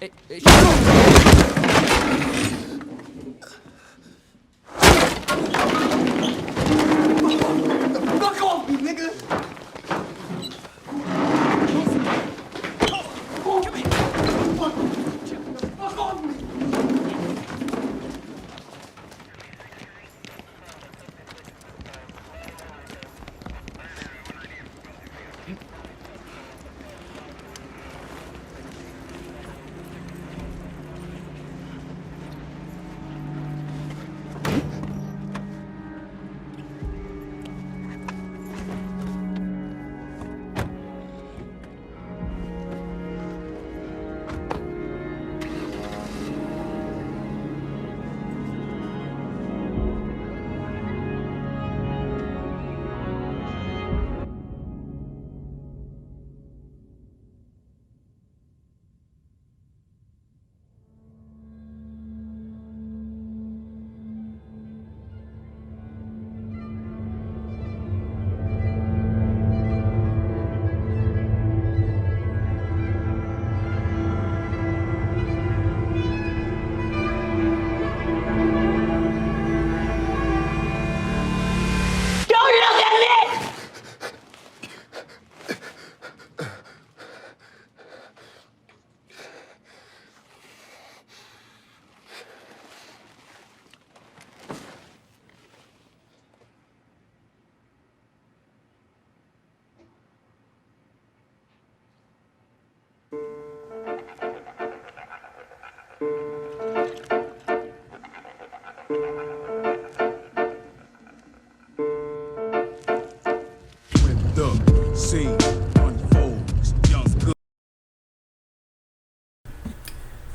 Hey, fuck off me, nigga! Fuck off me!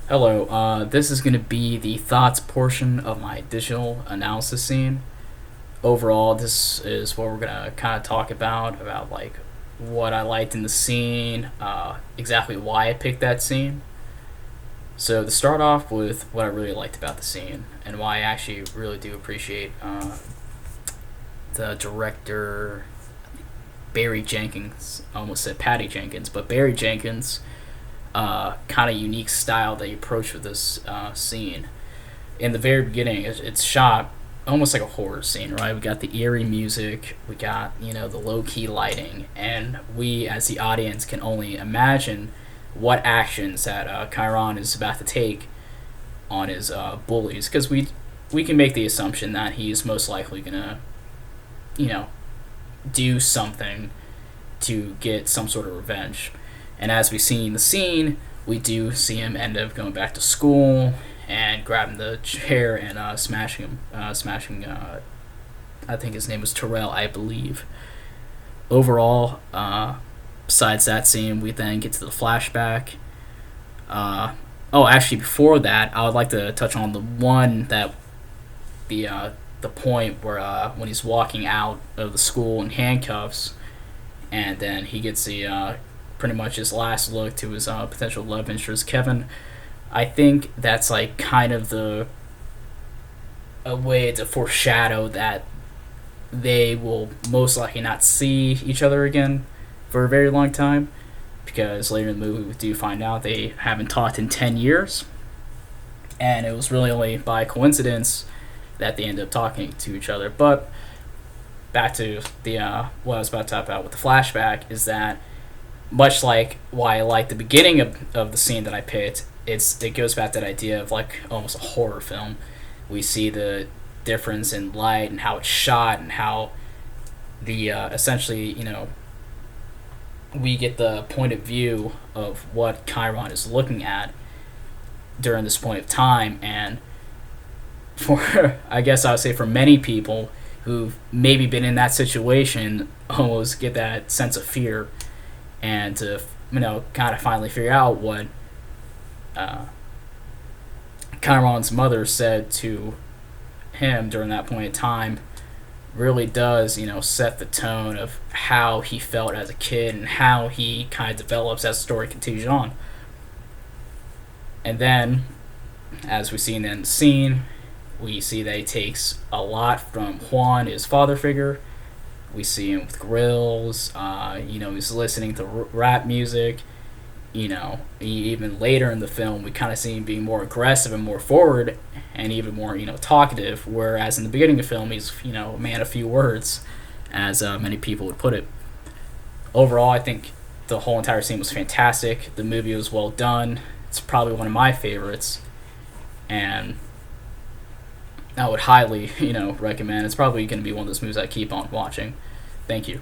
Hello, this is going to be the thoughts portion of my digital analysis scene. Overall, this is what we're going to kind of talk about like what I liked in the scene, exactly why I picked that scene. So to start off with what I really liked about the scene and why I actually really do appreciate the director, Barry Jenkins, I almost said Patty Jenkins, but Barry Jenkins' kind of unique style that he approached with this scene. In the very beginning, it's shot almost like a horror scene, right? We got the eerie music, we got, the low-key lighting, and we as the audience can only imagine what actions that Chiron is about to take on his bullies, because we can make the assumption that he's most likely gonna do something to get some sort of revenge. And as we see in the scene, we do see him end up going back to school and grabbing the chair and smashing him. I think his name was Terrell, I believe. Overall, besides that scene, we then get to the flashback. Actually, before that, I would like to touch on the one that the point where when he's walking out of the school in handcuffs, and then he gets the pretty much his last look to his potential love interest, Kevin. I think that's like kind of a way to foreshadow that they will most likely not see each other again for a very long time, because later in the movie we do find out they haven't talked in 10 years, and it was really only by coincidence that they end up talking to each other. But back to the what I was about to talk about with the flashback is that, much like why I like the beginning of the scene that I picked, it goes back to that idea of like almost a horror film. We see the difference in light and how it's shot, and how the essentially, we get the point of view of what Chiron is looking at during this point of time. And for I guess I would say for many people who've maybe been in that situation, almost get that sense of fear, and to kind of finally figure out what Chiron's mother said to him during that point in time really does set the tone of how he felt as a kid and how he kind of develops as the story continues on. And then, as we see in the scene, we see that he takes a lot from Juan, his father figure, We see him with grills. He's listening to rap music. Even later in the film, we kind of see him being more aggressive and more forward, and even more, talkative. Whereas in the beginning of the film, he's, a man of few words, as many people would put it. Overall, I think the whole entire scene was fantastic. The movie was well done. It's probably one of my favorites, and I would highly, recommend. It's probably going to be one of those movies I keep on watching. Thank you.